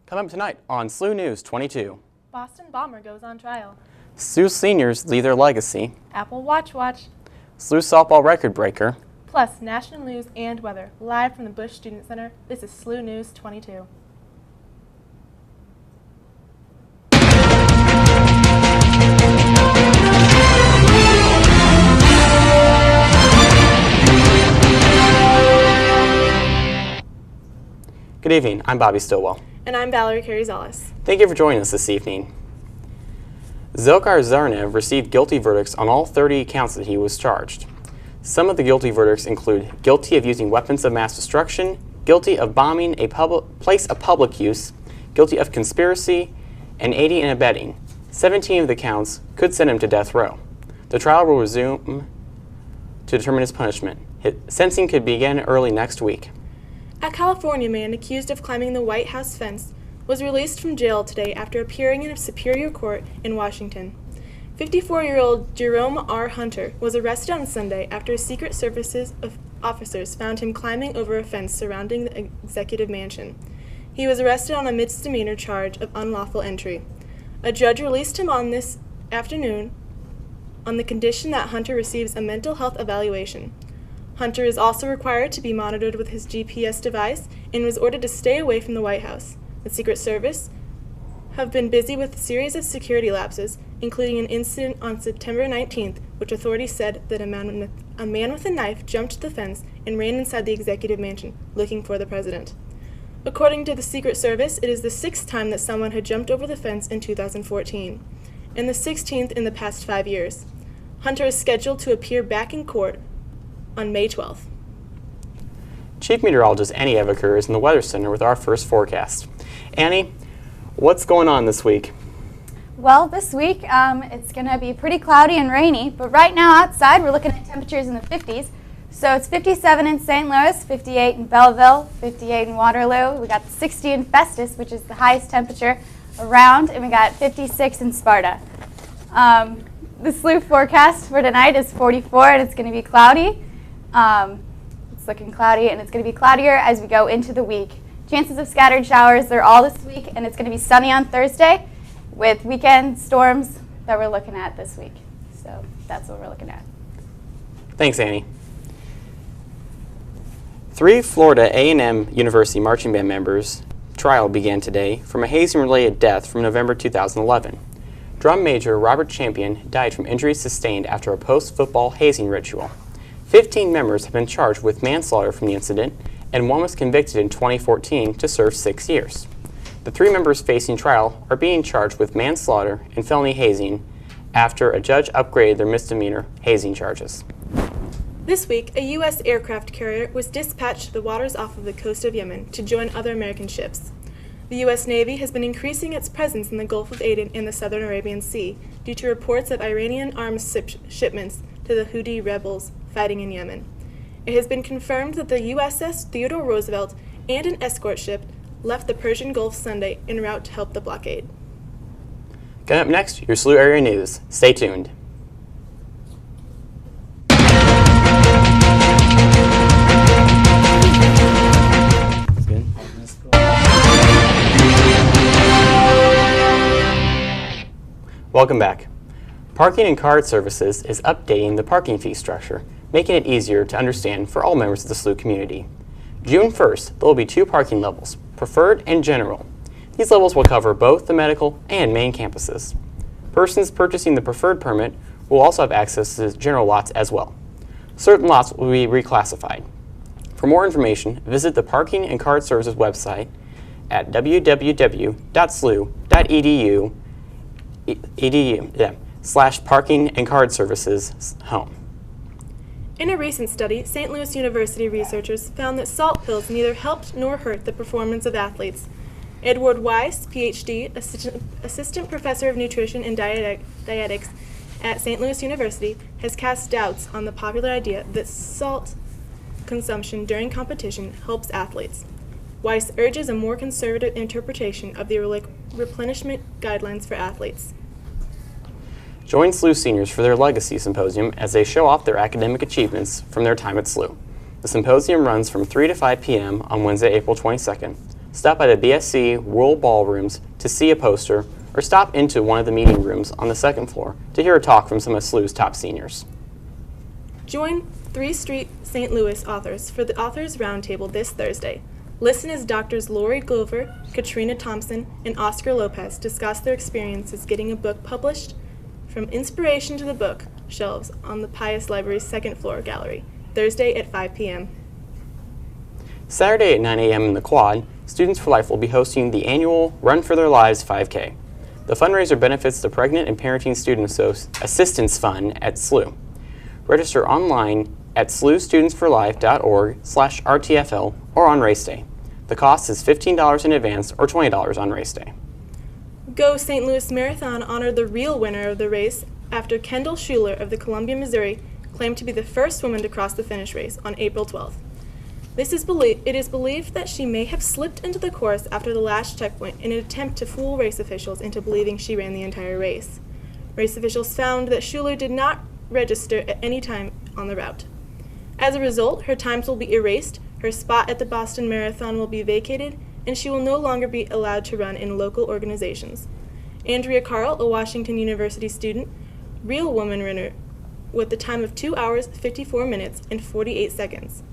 Coming up tonight on SLU News 22. Boston Bomber goes on trial. SLU seniors leave their legacy. Apple Watch. SLU softball record breaker. Plus national news and weather. Live from the Busch Student Center, this is SLU News 22. Good evening, I'm Bobby Stillwell. And I'm Valerie Carrizales. Thank you for joining us this evening. Zelkar Zarnev received guilty verdicts on all 30 counts that he was charged. Some of the guilty verdicts include guilty of using weapons of mass destruction, guilty of bombing a place of public use, guilty of conspiracy, and aiding and abetting. 17 of the counts could send him to death row. The trial will resume to determine his punishment. His sentencing could begin early next week. A California man accused of climbing the White House fence was released from jail today after appearing in a superior court in Washington. 54-year-old Jerome R. Hunter was arrested on Sunday after Secret Service officers found him climbing over a fence surrounding the executive mansion. He was arrested on a misdemeanor charge of unlawful entry. A judge released him on this afternoon on the condition that Hunter receives a mental health evaluation. Hunter is also required to be monitored with his GPS device and was ordered to stay away from the White House. The Secret Service have been busy with a series of security lapses, including an incident on September 19th, which authorities said that a man with a knife jumped the fence and ran inside the executive mansion, looking for the president. According to the Secret Service, it is the 6th time that someone had jumped over the fence in 2014, and the 16th in the past 5 years. Hunter is scheduled to appear back in court on May 12th. Chief Meteorologist Annie Eveker is in the Weather Center with our first forecast. Annie, what's going on this week? Well, this week it's going to be pretty cloudy and rainy, but right now outside we're looking at temperatures in the 50s. So it's 57 in St. Louis, 58 in Belleville, 58 in Waterloo. We got 60 in Festus, which is the highest temperature around, and we got 56 in Sparta. The SLU forecast for tonight is 44, and it's going to be cloudy. It's looking cloudy, and it's going to be cloudier as we go into the week. Chances of scattered showers, they're all this week, and it's going to be sunny on Thursday with weekend storms that we're looking at this week. So that's what we're looking at. Thanks, Annie. 3 Florida A&M University marching band members' trial began today from a hazing-related death from November 2011. Drum major Robert Champion died from injuries sustained after a post-football hazing ritual. 15 members have been charged with manslaughter from the incident, and one was convicted in 2014 to serve 6 years. The 3 members facing trial are being charged with manslaughter and felony hazing after a judge upgraded their misdemeanor hazing charges. This week, a U.S. aircraft carrier was dispatched to the waters off of the coast of Yemen to join other American ships. The U.S. Navy has been increasing its presence in the Gulf of Aden and the southern Arabian Sea due to reports of Iranian arms shipments to the Houthi rebels fighting in Yemen. It has been confirmed that the USS Theodore Roosevelt and an escort ship left the Persian Gulf Sunday en route to help the blockade. Coming up next, your SLU area news. Stay tuned. Welcome back. Parking and Card Services is updating the parking fee structure, making it easier to understand for all members of the SLU community. June 1st, there will be 2 parking levels, Preferred and General. These levels will cover both the medical and main campuses. Persons purchasing the Preferred permit will also have access to General lots as well. Certain lots will be reclassified. For more information, visit the Parking and Card Services website at www.slu.edu/parking and card services home. In a recent study, St. Louis University researchers found that salt pills neither helped nor hurt the performance of athletes. Edward Weiss, Ph.D., assistant professor of nutrition and dietetics at St. Louis University, has cast doubts on the popular idea that salt consumption during competition helps athletes. Weiss urges a more conservative interpretation of the replenishment guidelines for athletes. Join SLU seniors for their Legacy Symposium as they show off their academic achievements from their time at SLU. The symposium runs from 3 to 5 p.m. on Wednesday, April 22nd. Stop by the BSC World Ballrooms to see a poster, or stop into one of the meeting rooms on the second floor to hear a talk from some of SLU's top seniors. Join 3 Street St. Louis authors for the Authors Roundtable this Thursday. Listen as Drs. Lori Glover, Katrina Thompson, and Oscar Lopez discuss their experiences getting a book published, from inspiration to the book shelves on the Pius Library's second floor gallery, Thursday at 5 p.m. Saturday at 9 a.m. in the Quad, Students for Life will be hosting the annual Run for Their Lives 5K. The fundraiser benefits the Pregnant and Parenting Student Assistance Fund at SLU. Register online at slustudentsforlife.org/RTFL or on race day. The cost is $15 in advance or $20 on race day. Go St. Louis Marathon honored the real winner of the race after Kendall Schuler of the Columbia, Missouri, claimed to be the first woman to cross the finish race on April 12th. It is believed that she may have slipped into the course after the last checkpoint in an attempt to fool race officials into believing she ran the entire race. Race officials found that Schuler did not register at any time on the route. As a result, her times will be erased, her spot at the Boston Marathon will be vacated, and she will no longer be allowed to run in local organizations. Andrea Carl, a Washington University student, real woman runner, with the time of 2 hours, 54 minutes, and 48 seconds.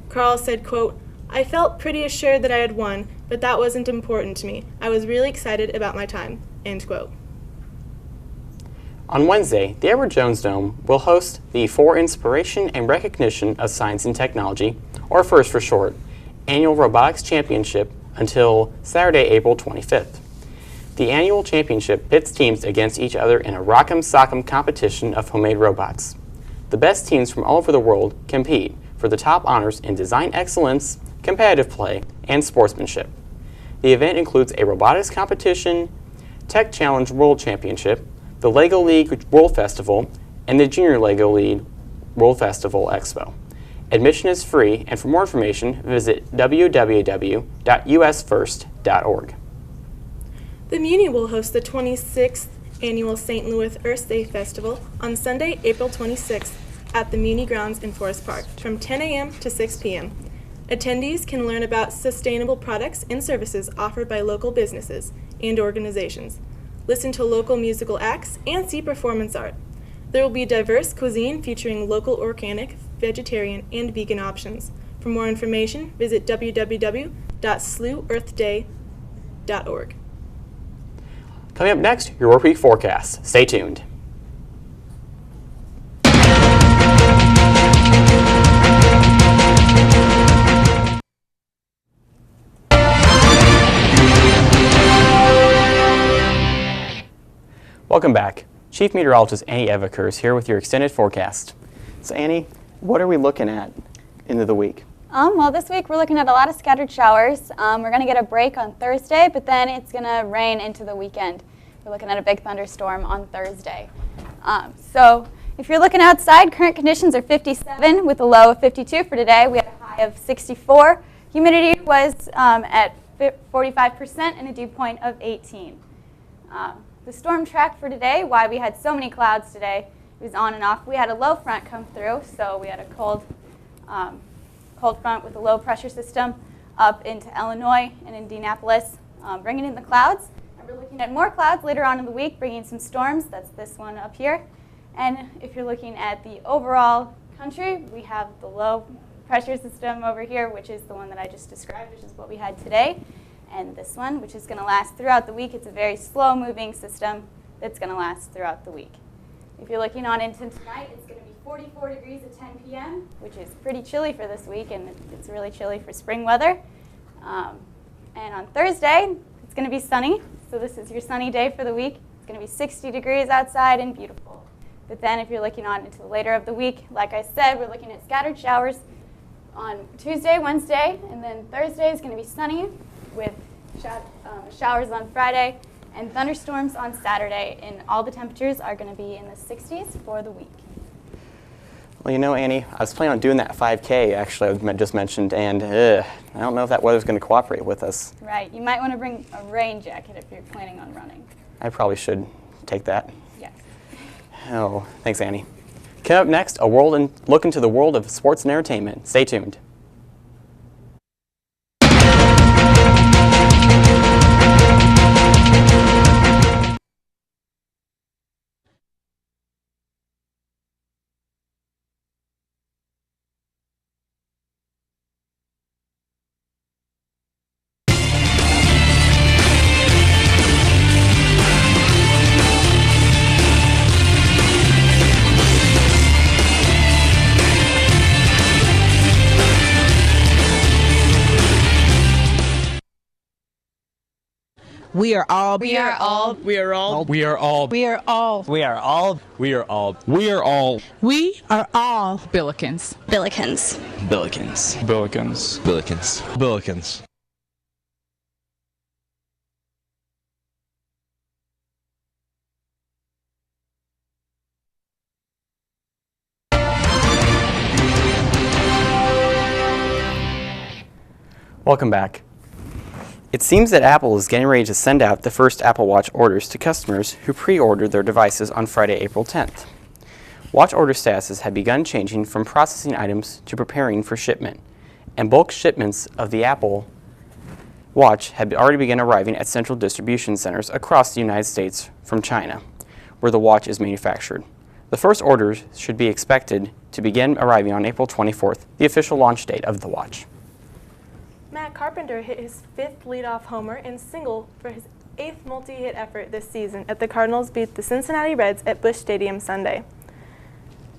Carl said, quote, "I felt pretty assured that I had won, but that wasn't important to me. I was really excited about my time," end quote. On Wednesday, the Edward Jones Dome will host the For Inspiration and Recognition of Science and Technology, or FIRST for short, annual Robotics Championship until Saturday, April 25th. The annual championship pits teams against each other in a rock'em sock'em competition of homemade robots. The best teams from all over the world compete for the top honors in design excellence, competitive play, and sportsmanship. The event includes a robotics competition, Tech Challenge World Championship, the LEGO League World Festival, and the Junior LEGO League World Festival Expo. Admission is free, and for more information, visit www.usfirst.org. The Muni will host the 26th Annual St. Louis Earth Day Festival on Sunday, April 26th at the Muni grounds in Forest Park from 10 a.m. to 6 p.m. Attendees can learn about sustainable products and services offered by local businesses and organizations, listen to local musical acts, and see performance art. There will be diverse cuisine featuring local organic, vegetarian, and vegan options. For more information, visit www.sluearthday.org. Coming up next, your work week forecast. Stay tuned. Welcome back. Chief Meteorologist Annie Eveker is here with your extended forecast. So Annie, what are we looking at into the week? Well, this week we're looking at a lot of scattered showers. We're going to get a break on Thursday, but then it's going to rain into the weekend. We're looking at a big thunderstorm on Thursday. So if you're looking outside, current conditions are 57 with a low of 52 for today. We had a high of 64. Humidity was at 45% and a dew point of 18. The storm track for today, why we had so many clouds today, it was on and off. We had a low front come through, so we had a cold front with a low pressure system up into Illinois and Indianapolis, bringing in the clouds. And we're looking at more clouds later on in the week, bringing some storms. That's this one up here. And if you're looking at the overall country, we have the low pressure system over here, which is the one that I just described, which is what we had today. And this one, which is going to last throughout the week. It's a very slow-moving system that's going to last throughout the week. If you're looking on into tonight, it's going to be 44 degrees at 10 p.m., which is pretty chilly for this week, and it's really chilly for spring weather. And on Thursday, it's going to be sunny. So this is your sunny day for the week. It's going to be 60 degrees outside and beautiful. But then if you're looking on into the later of the week, like I said, we're looking at scattered showers on Tuesday, Wednesday, and then Thursday is going to be sunny with showers on Friday and thunderstorms on Saturday, and all the temperatures are going to be in the 60s for the week. Well, you know, Annie, I was planning on doing that 5K, actually, I just mentioned, and I don't know if that weather's going to cooperate with us. Right. You might want to bring a rain jacket if you're planning on running. I probably should take that. Yes. Oh, thanks, Annie. Coming up next, a look into the world of sports and entertainment. Stay tuned. We are all. We are all. We are all. We are all. We are all. We are all. We are all. We are all. We are all. Billikens. Billikens. Billikens. Billikens. Billikens. Billikens. Welcome back. It seems that Apple is getting ready to send out the first Apple Watch orders to customers who pre-ordered their devices on Friday, April 10th. Watch order statuses had begun changing from processing items to preparing for shipment, and bulk shipments of the Apple Watch had already begun arriving at central distribution centers across the United States from China, where the watch is manufactured. The first orders should be expected to begin arriving on April 24th, the official launch date of the watch. Matt Carpenter hit his 5th leadoff homer and single for his 8th multi-hit effort this season as the Cardinals beat the Cincinnati Reds at Busch Stadium Sunday,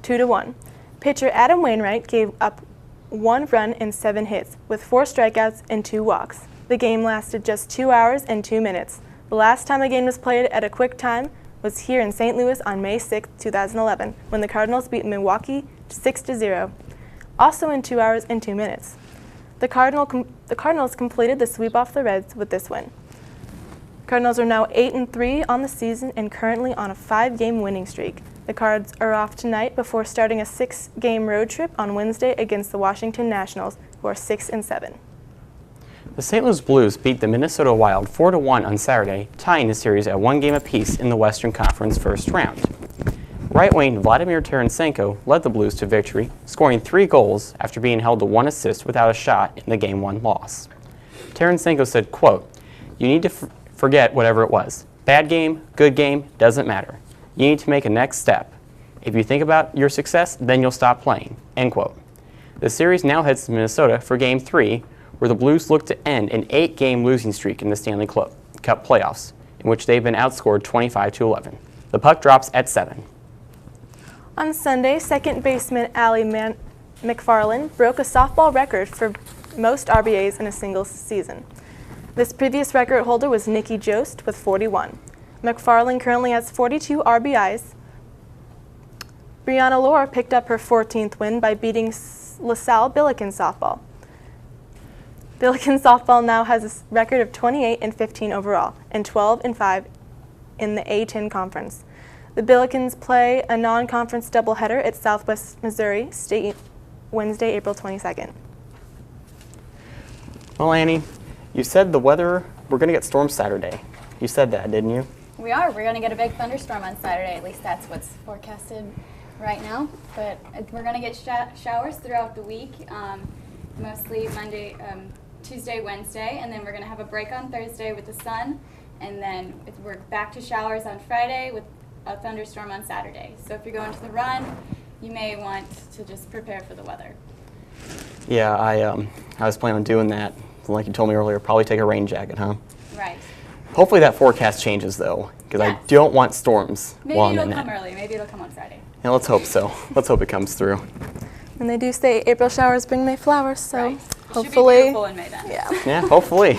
2-1. Pitcher Adam Wainwright gave up 1 run and 7 hits, with 4 strikeouts and 2 walks. The game lasted just 2 hours and 2 minutes. The last time a game was played at a quick time was here in St. Louis on May 6, 2011, when the Cardinals beat Milwaukee 6-0, also in 2 hours and 2 minutes. The Cardinals completed the sweep off the Reds with this win. Cardinals are now 8-3 on the season and currently on a 5-game winning streak. The Cards are off tonight before starting a 6-game road trip on Wednesday against the Washington Nationals, who are 6-7. The St. Louis Blues beat the Minnesota Wild 4-1 on Saturday, tying the series at 1 game apiece in the Western Conference first round. Right wing Vladimir Tarasenko led the Blues to victory, scoring 3 goals after being held to 1 assist without a shot in the Game 1 loss. Tarasenko said, quote, "You need to forget whatever it was. Bad game, good game, doesn't matter. You need to make a next step. If you think about your success, then you'll stop playing," end quote. The series now heads to Minnesota for Game 3, where the Blues look to end an 8-game losing streak in the Stanley Cup playoffs, in which they've been outscored 25-11. The puck drops at 7. On Sunday, second baseman Allie McFarland broke a softball record for most RBIs in a single season. This previous record holder was Nikki Jost with 41. McFarland currently has 42 RBIs. Brianna Lohr picked up her 14th win by beating LaSalle Billikens softball. Billikens softball now has a record of 28-15 overall and 12-5 in the A-10 conference. The Billikens play a non-conference doubleheader at Southwest Missouri State Wednesday, April 22nd. Well, Annie, you said the weather, we're going to get storms Saturday. You said that, didn't you? We are. We're going to get a big thunderstorm on Saturday. At least that's what's forecasted right now. But we're going to get showers throughout the week, mostly Monday, Tuesday, Wednesday, and then we're going to have a break on Thursday with the sun, and then we're back to showers on Friday with a thunderstorm on Saturday. So if you're going to the run, you may want to just prepare for the weather. Yeah, I was planning on doing that. Like you told me earlier, probably take a rain jacket, huh? Right. Hopefully that forecast changes, though, because Yes. I don't want storms Maybe while I'm it'll in come that. early. Maybe it'll come on Friday. Yeah, let's hope so. Let's hope it comes through. And they do say April showers bring May flowers, so Right. hopefully. Should be beautiful in May then. Yeah. Yeah, hopefully.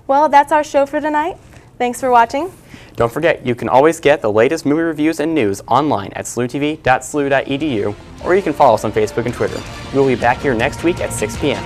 Well, that's our show for tonight. Thanks for watching. Don't forget, you can always get the latest movie reviews and news online at slutv.slu.edu, or you can follow us on Facebook and Twitter. We will be back here next week at 6 p.m.